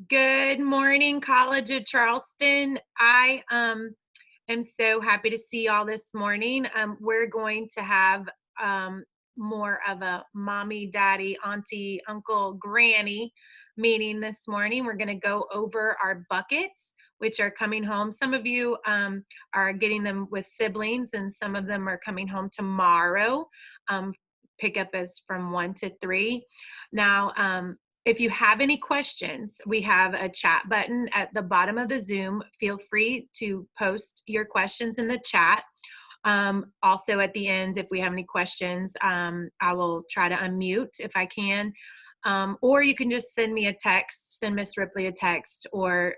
Good morning, College of Charleston. I am so happy to see y'all this morning. We're going to have um, more of a mommy, daddy, auntie, uncle, granny meeting this morning. We're going to go over our buckets, which are coming home. Some of you are getting them with siblings, and some of them are coming home tomorrow. Pickup is from 1 to 3. Now, if you have any questions, we have a chat button at the bottom of the Zoom. Feel free to post your questions in the chat. Also at the end, if we have any questions, I will try to unmute if I can. Or you can just send me a text, send Miss Ripley a text, or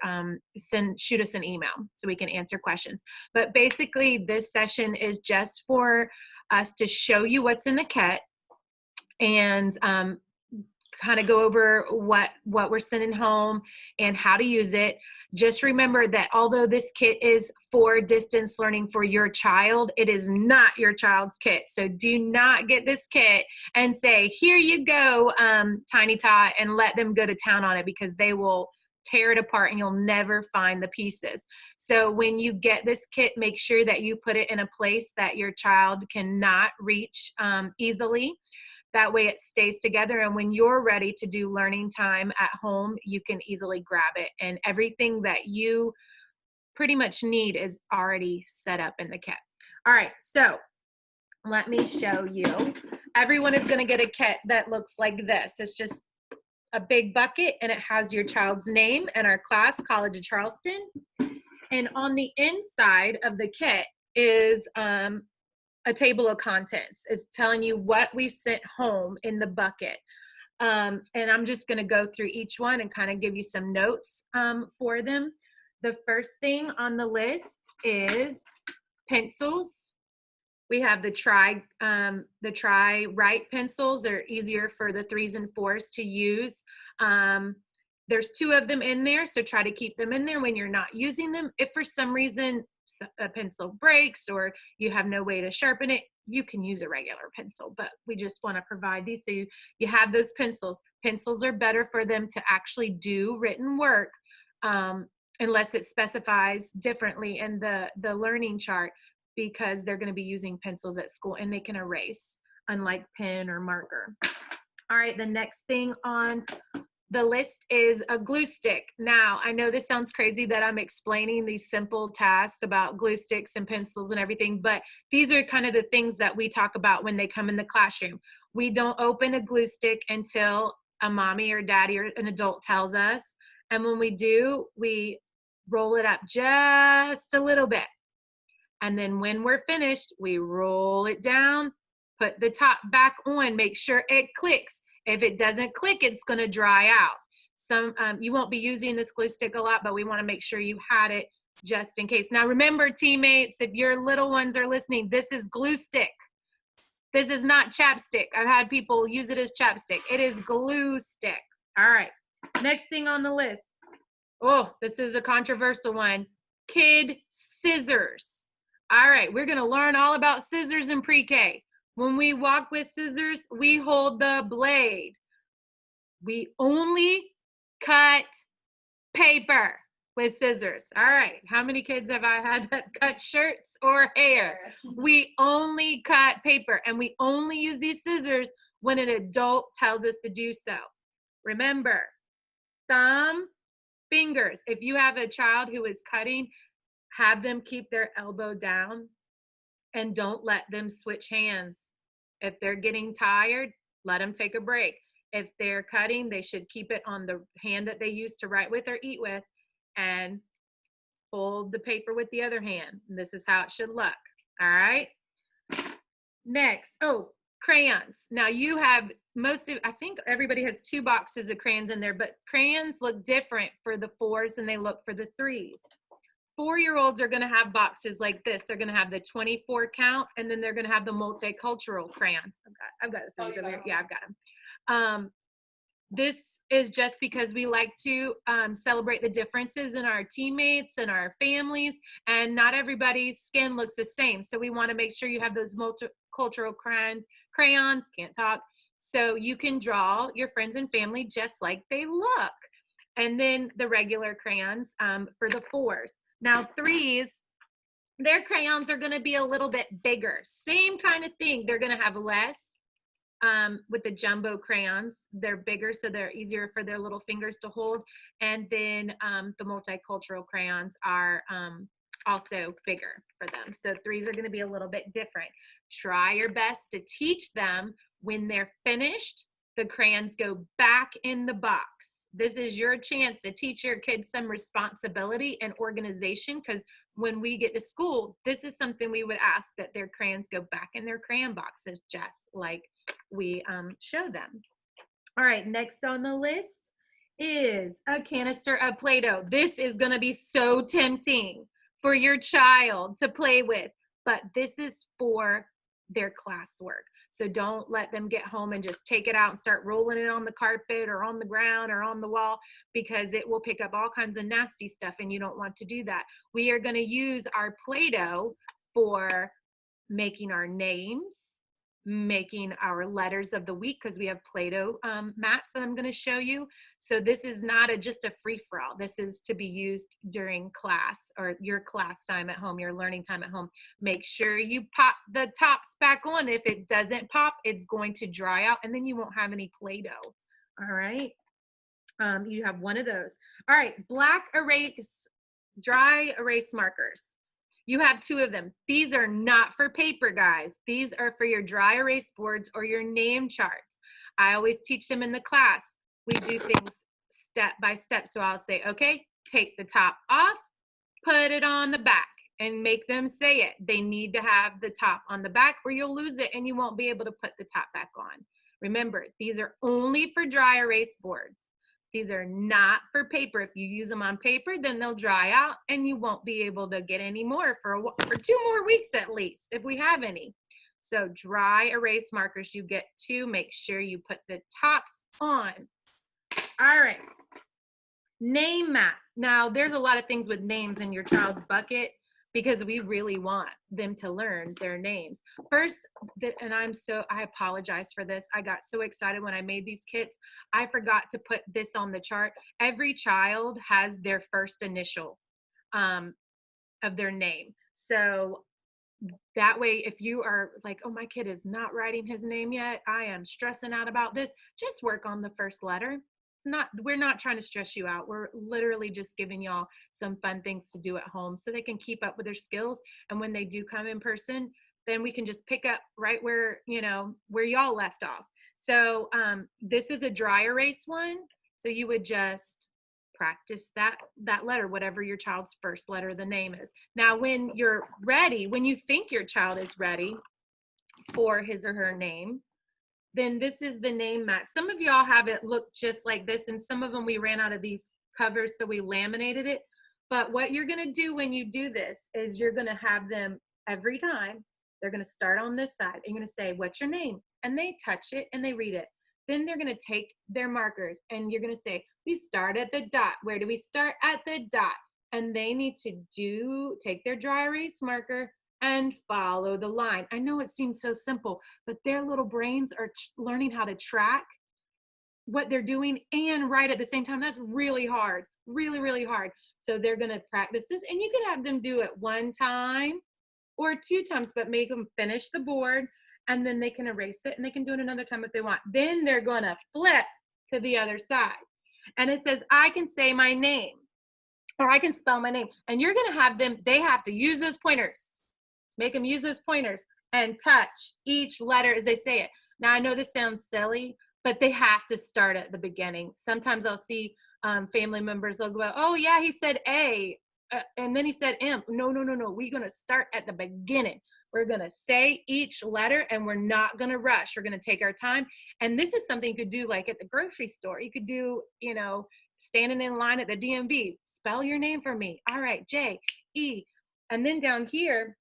shoot us an email so we can answer questions. But basically, this session is just for us to show you what's in the kit and kind of go over what we're sending home and how to use it. Just remember that although this kit is for distance learning for your child, it is not your child's kit. So do not get this kit and say, here you go, Tiny Tot, and let them go to town on it, because they will tear it apart and you'll never find the pieces. So when you get this kit, make sure that you put it in a place that your child cannot reach easily. That way it stays together, and when you're ready to do learning time at home, you can easily grab it, and everything that you pretty much need is already set up in the kit. All right, so let me show you. Everyone is going to get a kit that looks like this. It's just a big bucket, and it has your child's name and our class, College of Charleston. And on the inside of the kit is a table of contents. It's telling you what we sent home in the bucket. And I'm just going to go through each one and kind of give you some notes for them. The first thing on the list is pencils. We have the Tri-Write pencils. They're easier for the 3s and 4s to use. There's 2 of them in there, so try to keep them in there when you're not using them. If for some reason a pencil breaks or you have no way to sharpen it, you can use a regular pencil, but we just want to provide these so you have those pencils. Pencils are better for them to actually do written work unless it specifies differently in the learning chart, because they're going to be using pencils at school and they can erase, unlike pen or marker. All right, the next thing on the list is a glue stick. Now, I know this sounds crazy that I'm explaining these simple tasks about glue sticks and pencils and everything, but these are kind of the things that we talk about when they come in the classroom. We don't open a glue stick until a mommy or daddy or an adult tells us. And when we do, we roll it up just a little bit. And then when we're finished, we roll it down, put the top back on, make sure it clicks. If it doesn't click, it's going to dry out. You won't be using this glue stick a lot, but we want to make sure you had it just in case. Now remember, teammates, if your little ones are listening, this is glue stick. This is not chapstick. I've had people use it as chapstick. It is glue stick. All right. Next thing on the list. Oh, this is a controversial one. Kid scissors. All right, we're going to learn all about scissors in pre-K. When we walk with scissors, we hold the blade. We only cut paper with scissors. All right, how many kids have I had that cut shirts or hair? We only cut paper, and we only use these scissors when an adult tells us to do so. Remember, thumb, fingers. If you have a child who is cutting, have them keep their elbow down and don't let them switch hands. If they're getting tired, let them take a break. If they're cutting, they should keep it on the hand that they use to write with or eat with and hold the paper with the other hand. And this is how it should look. All right. Next, crayons. Now you have I think everybody has 2 boxes of crayons in there, but crayons look different for the 4s than they look for the 3s. 4-year-olds are going to have boxes like this. They're going to have the 24 count, and then they're going to have the multicultural crayons. I've got those over here. Yeah, I've got them. This is just because we like to celebrate the differences in our teammates and our families, and not everybody's skin looks the same. So we want to make sure you have those multicultural crayons, can't talk, so you can draw your friends and family just like they look. and then the regular crayons for the 4s. Now 3s, their crayons are going to be a little bit bigger. Same kind of thing. They're going to have less with the jumbo crayons. They're bigger, so they're easier for their little fingers to hold. And then the multicultural crayons are also bigger for them. So 3s are going to be a little bit different. Try your best to teach them when they're finished, the crayons go back in the box. This is your chance to teach your kids some responsibility and organization, because when we get to school, this is something we would ask, that their crayons go back in their crayon boxes, just like we show them. All right, next on the list is a canister of Play-Doh. This is going to be so tempting for your child to play with, but this is for their classwork. So don't let them get home and just take it out and start rolling it on the carpet or on the ground or on the wall, because it will pick up all kinds of nasty stuff and you don't want to do that. We are going to use our Play-Doh for making our names, making our letters of the week, because we have Play-Doh mats that I'm going to show you. So this is not just a free-for-all. This is to be used during class or your class time at home, your learning time at home. Make sure you pop the tops back on. If it doesn't pop, it's going to dry out and then you won't have any Play-Doh. All right. You have one of those. All right. Black erase, dry erase markers. You have 2 of them. These are not for paper, guys. These are for your dry erase boards or your name charts. I always teach them in the class. We do things step by step. So I'll say, okay, take the top off, put it on the back, and make them say it. They need to have the top on the back or you'll lose it and you won't be able to put the top back on. Remember, these are only for dry erase boards. These are not for paper. If you use them on paper, then they'll dry out and you won't be able to get any more for 2 more weeks at least, if we have any. So dry erase markers, you get 2. Make sure you put the tops on. All right. Name mat. Now, there's a lot of things with names in your child's bucket, because we really want them to learn their names. First, and I apologize for this. I got so excited when I made these kits. I forgot to put this on the chart. Every child has their first initial of their name. So that way, if you are like, oh, my kid is not writing his name yet, I am stressing out about this, just work on the first letter. We're not trying to stress you out. We're literally just giving y'all some fun things to do at home so they can keep up with their skills. And when they do come in person, then we can just pick up right where y'all left off. So this is a dry erase one. So you would just practice that letter, whatever your child's first letter of the name is. Now, when you're ready, when you think your child is ready for his or her name, then this is the name mat. Some of y'all have it look just like this, and some of them we ran out of these covers, so we laminated it. But what you're going to do when you do this is you're going to have them every time. They're going to start on this side. You're going to say, what's your name? And they touch it and they read it. Then they're going to take their markers and you're going to say, we start at the dot. Where do we start? At the dot. And they need to take their dry erase marker and follow the line. I know it seems so simple, but their little brains are learning how to track what they're doing and write at the same time. That's really hard, really, really hard. So they're going to practice this, and you can have them do it 1 time or 2 times, but make them finish the board, and then they can erase it, and they can do it another time if they want. Then they're going to flip to the other side. And it says, I can say my name, or I can spell my name. And you're going to have them, they have to use those pointers. Make them use those pointers and touch each letter as they say it. Now, I know this sounds silly, but they have to start at the beginning. Sometimes I'll see family members, they'll go, oh, yeah, he said A, and then he said M. No. We're going to start at the beginning. We're going to say each letter, and we're not going to rush. We're going to take our time. And this is something you could do like at the grocery store. You could do, standing in line at the DMV. Spell your name for me. All right, J-E. And then down here,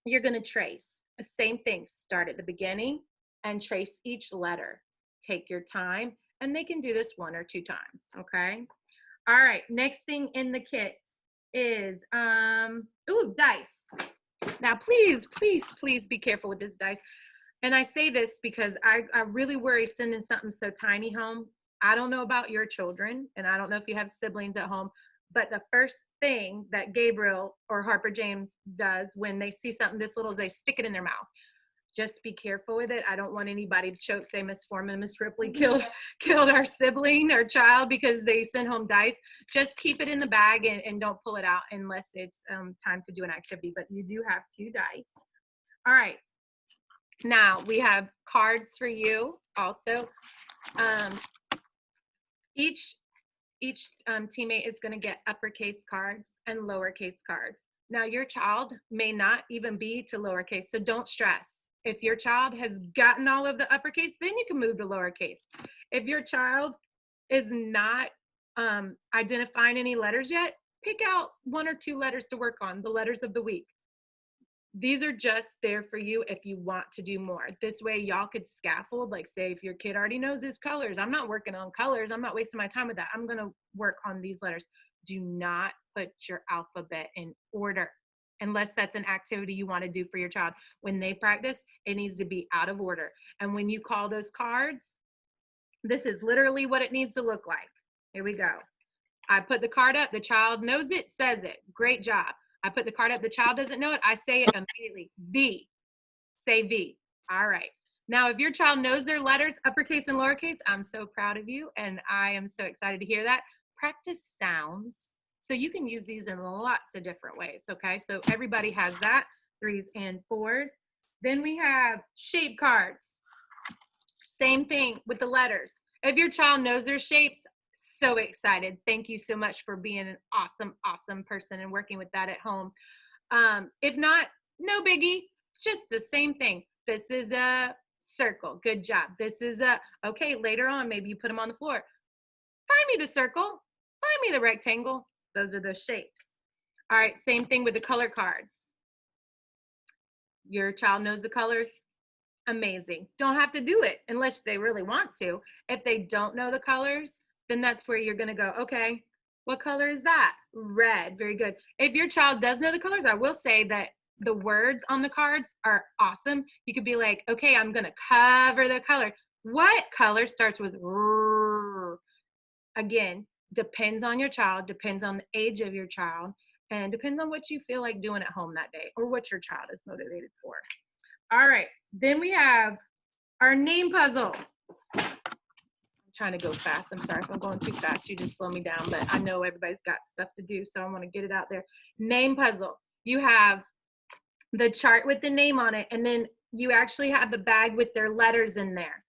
you're going to trace. The same thing. Start at the beginning and trace each letter. Take your time, and they can do this 1 or 2 times, okay? All right, next thing in the kit is, dice. Now, please be careful with this dice. And I say this because I really worry sending something so tiny home. I don't know about your children, and I don't know if you have siblings at home, but the first thing that Gabriel or Harper James does when they see something this little is they stick it in their mouth. Just be careful with it. I don't want anybody to choke, say Miss Foreman, Miss Ripley killed our sibling or child because they sent home dice. Just keep it in the bag and don't pull it out unless it's time to do an activity. But you do have 2 dice. All right. Now we have cards for you also. Each teammate is going to get uppercase cards and lowercase cards. Now your child may not even be to lowercase, so don't stress. If your child has gotten all of the uppercase, then you can move to lowercase. If your child is not identifying any letters yet, pick out 1 or 2 letters to work on, the letters of the week. These are just there for you if you want to do more. This way y'all could scaffold, like say if your kid already knows his colors, I'm not working on colors, I'm not wasting my time with that. I'm gonna work on these letters. Do not put your alphabet in order unless that's an activity you want to do for your child. When they practice, it needs to be out of order. And when you call those cards, this is literally what it needs to look like. Here we go. I put the card up, the child knows it, says it. Great job. I put the card up, the child doesn't know it, I say it immediately. V. Say V. All right. Now, if your child knows their letters, uppercase and lowercase, I'm so proud of you, and I am so excited to hear that. Practice sounds. So you can use these in lots of different ways, okay? So everybody has that, 3s and 4s. Then we have shape cards. Same thing with the letters. If your child knows their shapes, so excited. Thank you so much for being an awesome person and working with that at home. If not, no biggie, just the same thing. This is a circle. Good job. This is a, okay, later on, maybe you put them on the floor. Find me the circle. Find me the rectangle. Those are those shapes. All right, same thing with the color cards. Your child knows the colors. Amazing. Don't have to do it unless they really want to. If they don't know the colors, then that's where you're going to go, okay, what color is that? Red. Very good. If your child does know the colors, I will say that the words on the cards are awesome. You could be like, okay, I'm going to cover the color. What color starts with R? Again, depends on your child, depends on the age of your child, and depends on what you feel like doing at home that day or what your child is motivated for. All right, then we have our name puzzle. Trying to go fast. I'm sorry if I'm going too fast. You just slow me down, but I know everybody's got stuff to do, so I want to get it out there. Name puzzle. You have the chart with the name on it, and then you actually have the bag with their letters in there.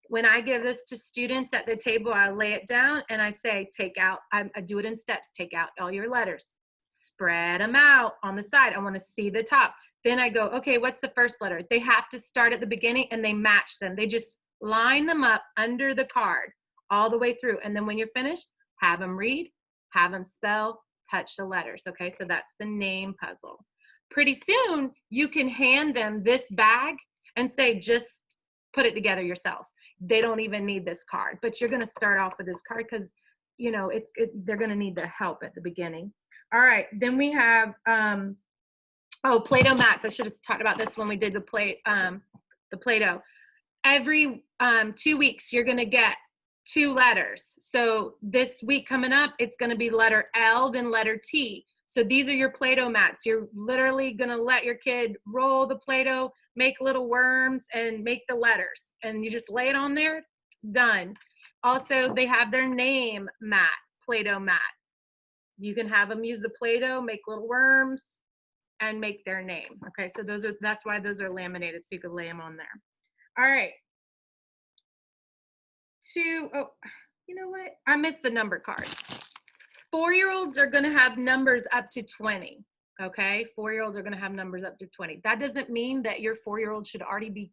When I give this to students at the table, I lay it down and I say, take out, I do it in steps, take out all your letters, spread them out on the side. I want to see the top. Then I go, okay, what's the first letter? They have to start at the beginning and they match them. They just line them up under the card all the way through. And then when you're finished, have them read, have them spell, touch the letters. Okay, so that's the name puzzle. Pretty soon, you can hand them this bag and say, just put it together yourself. They don't even need this card, but you're going to start off with this card because, you know, they're going to need the help at the beginning. All right, then we have, Play-Doh mats. I should have talked about this when we did the Play-Doh. Every 2 weeks, you're going to get 2 letters. So this week coming up, it's going to be letter L, then letter T. So these are your Play-Doh mats. You're literally going to let your kid roll the Play-Doh, make little worms, and make the letters. And you just lay it on there, done. Also, they have their name mat, Play-Doh mat. You can have them use the Play-Doh, make little worms, and make their name. Okay, so that's why those are laminated, so you can lay them on there. All right. Oh, you know what? I missed the number card. 4-year-olds are going to have numbers up to 20. Okay, 4-year-olds are going to have numbers up to 20. That doesn't mean that your 4-year-old should already be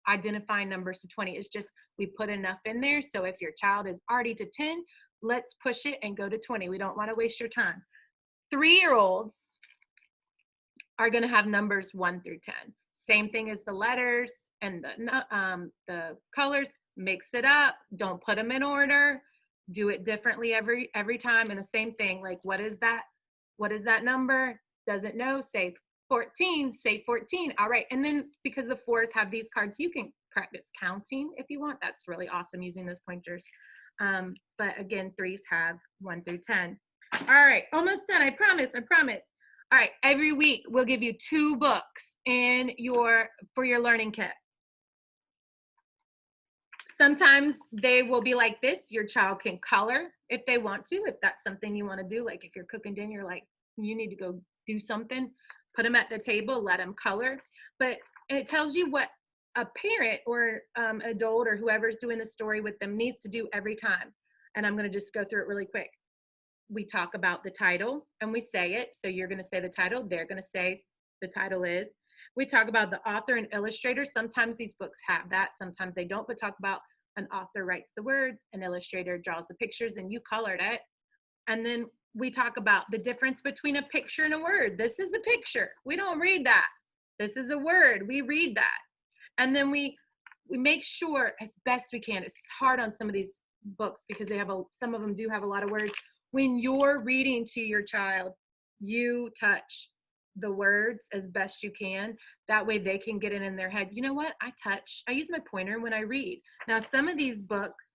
identifying numbers to 20. It's just we put enough in there. So if your child is already to 10, let's push it and go to 20. We don't want to waste your time. 3-year-olds are going to have numbers 1 through 10. Same thing as the letters and the colors. Mix it up. Don't put them in order. Do it differently every time. And the same thing, like what is that? What is that number? Doesn't know. Say 14. Say 14. All right. And then because the 4s have these cards, you can practice counting if you want. That's really awesome using those pointers. But again, threes have 1 through 10. All right, almost done. I promise. I promise. All right, every week we'll give you 2 books for your learning kit. Sometimes they will be like this. Your child can color if they want to, if that's something you want to do. Like if you're cooking dinner, you're like, you need to go do something, put them at the table, let them color. But it tells you what a parent or adult or whoever's doing the story with them needs to do every time. And I'm going to just go through it really quick. We talk about the title and we say it. So you're going to say the title. They're going to say the title is. We talk about the author and illustrator. Sometimes these books have that. Sometimes they don't, but talk about an author writes the words, an illustrator draws the pictures, and you colored it. And then we talk about the difference between a picture and a word. This is a picture. We don't read that. This is a word. We read that. And then we make sure as best we can. It's hard on some of these books because some of them do have a lot of words. When you're reading to your child, you touch the words as best you can. That way they can get it in their head. You know what? I use my pointer when I read. Now, some of these books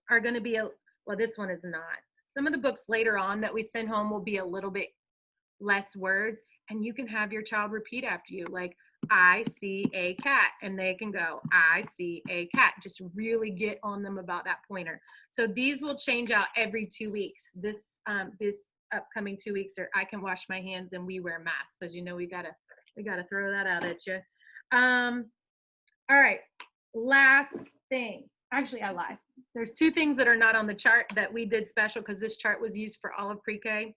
are going to be well, this one is not. Some of the books later on that we send home will be a little bit less words, and you can have your child repeat after you, like, I see a cat, and they can go, I see a cat. Just really get on them about that pointer. So these will change out every 2 weeks. This upcoming 2 weeks are I can wash my hands and we wear masks, because you know we gotta throw that out at you. All right, last thing. Actually, I lied. There's 2 things that are not on the chart that we did special because this chart was used for all of pre-K.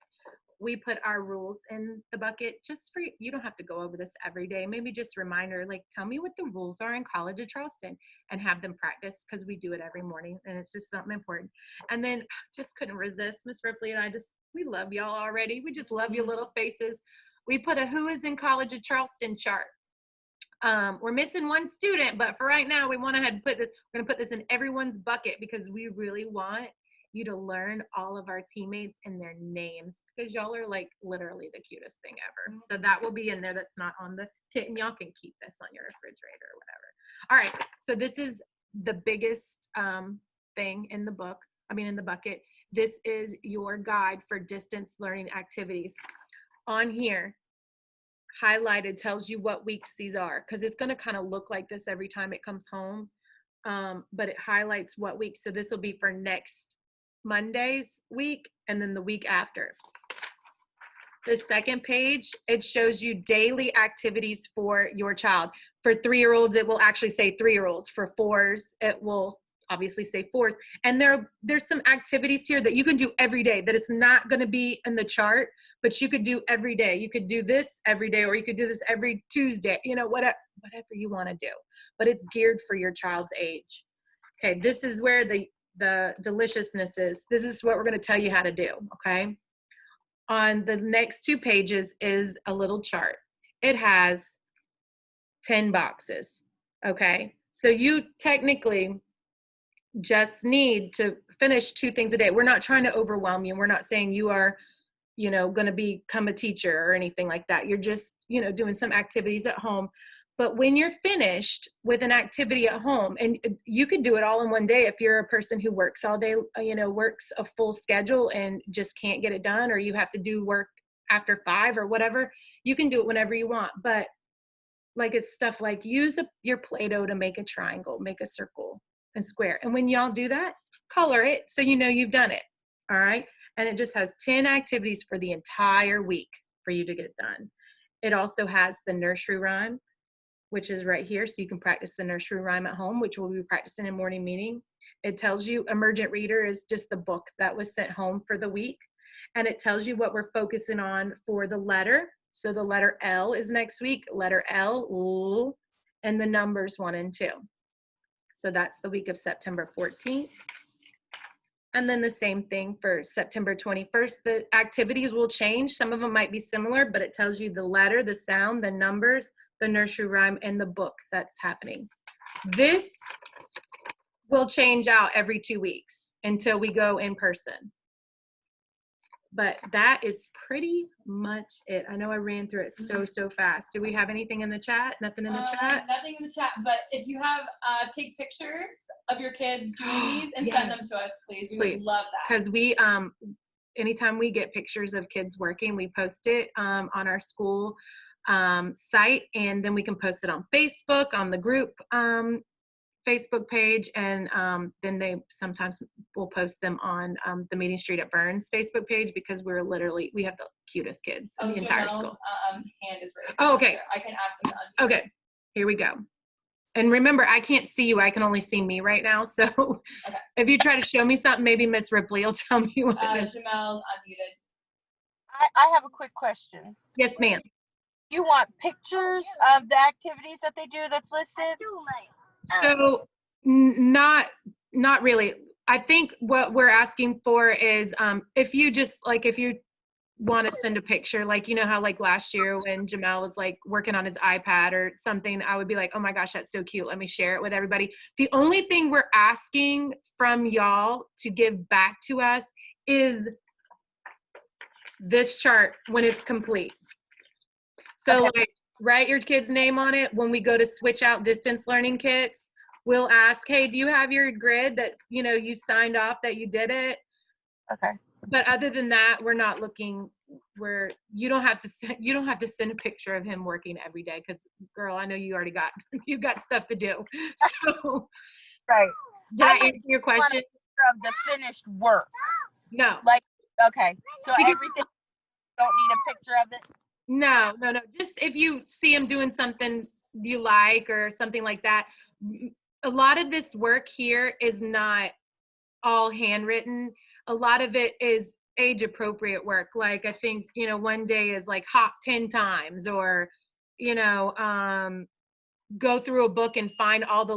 We put our rules in the bucket just for you. Don't have to go over this every day. Maybe just a reminder, like, tell me what the rules are in College of Charleston and have them practice, because we do it every morning and it's just something important. And then just couldn't resist. Miss Ripley and I we love y'all already. We just love your little faces. We put a who is in College of Charleston chart. We're missing 1 student, but for right now, we went ahead and we're going to put this in everyone's bucket because we really want you to learn all of our teammates and their names, because y'all are like literally the cutest thing ever. So that will be in there. That's not on the kit, and y'all can keep this on your refrigerator or whatever. All right. So this is the biggest thing in the bucket. This is your guide for distance learning activities. On here, highlighted tells you what weeks these are, because it's going to kind of look like this every time it comes home. But it highlights what week. So this will be for next Monday's week and then the week after. The second page, it shows you daily activities for your child. For 3-year-olds, it will actually say 3-year-olds. For 4s, it will obviously say 4s. And there's some activities here that you can do every day that it's not going to be in the chart, but you could do every day. You could do this every day, or you could do this every Tuesday, whatever you want to do. But it's geared for your child's age. Okay, this is where the deliciousness is. This is what we're going to tell you how to do, okay? On the next 2 pages is a little chart. It has 10 boxes, okay? So you technically just need to finish 2 things a day. We're not trying to overwhelm you. We're not saying you are, going to become a teacher or anything like that. You're just, doing some activities at home. But when you're finished with an activity at home, and you could do it all in one day if you're a person who works all day, works a full schedule and just can't get it done, or you have to do work after 5 or whatever, you can do it whenever you want. But like, it's stuff like use your Play-Doh to make a triangle, make a circle and square. And when y'all do that, color it so you've done it. All right. And it just has 10 activities for the entire week for you to get it done. It also has the nursery rhyme, which is right here. So you can practice the nursery rhyme at home, which we'll be practicing in morning meeting. It tells you Emergent Reader is just the book that was sent home for the week. And it tells you what we're focusing on for the letter. So the letter L is next week, letter L, and the numbers 1 and 2. So that's the week of September 14th. And then the same thing for September 21st. The activities will change. Some of them might be similar, but it tells you the letter, the sound, the numbers, the nursery rhyme, and the book that's happening. This will change out every 2 weeks until we go in person. But that is pretty much it. I know I ran through it so fast. Do we have anything in the chat? Nothing in the chat? Nothing in the chat, but if you have, take pictures of your kids doing these and send them to us, please. We would love that. Because we, anytime we get pictures of kids working, we post it on our school site, and then we can post it on Facebook, on the group Facebook page, and then they sometimes will post them on the Meeting Street at Burns Facebook page, because we have the cutest kids in the entire school. Hand is raised. Oh, okay. I can ask them to unmute. Okay, here we go. And remember, I can't see you. I can only see me right now. So Okay. if you try to show me something, maybe Miss Ripley will tell me what it is. Jamel's unmuted. I have a quick question. Yes, ma'am. You want pictures of the activities that they do that's listed? So not really. I think what we're asking for is if you want to send a picture, like, you know how like last year when Jamel was like working on his iPad or something, I would be like, oh my gosh, that's so cute. Let me share it with everybody. The only thing we're asking from y'all to give back to us is this chart when it's complete. So like, write your kid's name on it. When we go to switch out distance learning kits, we'll ask, hey, do you have your grid that, you know, you signed off that you did it? Okay. But other than that, we're not looking where you don't have to send a picture of him working every day, because girl, I know you already got stuff to do. So Right. did I answer your question? Of the finished work. No. Like, okay. So everything, don't need a picture of it? No. Just if you see him doing something you like or something like that. A lot of this work here is not all handwritten. A lot of it is age appropriate work. Like, I think, you know, one day is like hop 10 times, or, you know, go through a book and find all the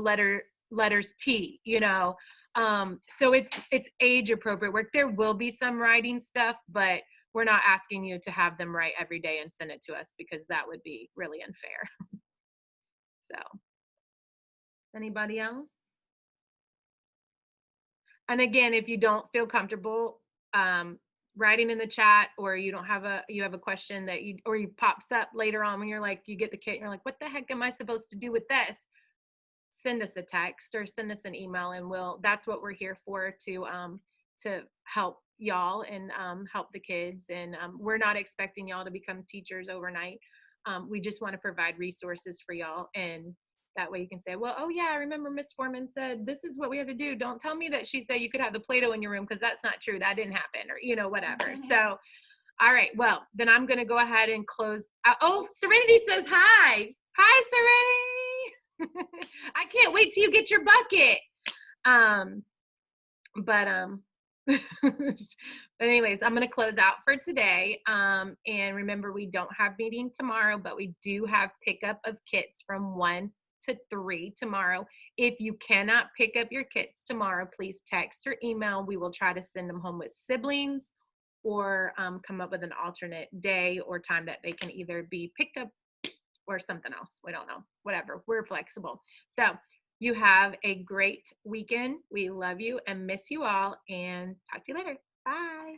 letters T, you know. So it's age appropriate work. There will be some writing stuff, but we're not asking you to have them write every day and send it to us, because that would be really unfair. So, anybody else? And again, if you don't feel comfortable writing in the chat, or you have a question that you pops up later on when you're like, you get the kit and you're like, what the heck am I supposed to do with this? Send us a text or send us an email, and that's what we're here for, to help y'all and help the kids. And we're not expecting y'all to become teachers overnight. We just want to provide resources for y'all, and that way you can say, well, oh yeah, I remember Miss Foreman said this is what we have to do. Don't tell me that she said you could have the Play-Doh in your room, because that's not true. That didn't happen, or, you know, whatever. So, all right, well, then I'm going to go ahead and close. Oh, Serenity says hi. Hi, Serenity. I can't wait till you get your bucket. But anyways, I'm going to close out for today. And remember, we don't have meeting tomorrow, but we do have pickup of kits from 1 to 3 tomorrow. If you cannot pick up your kits tomorrow, please text or email. We will try to send them home with siblings, or come up with an alternate day or time that they can either be picked up or something else. We don't know, whatever. We're flexible. So you have a great weekend. We love you and miss you all, and talk to you later. Bye.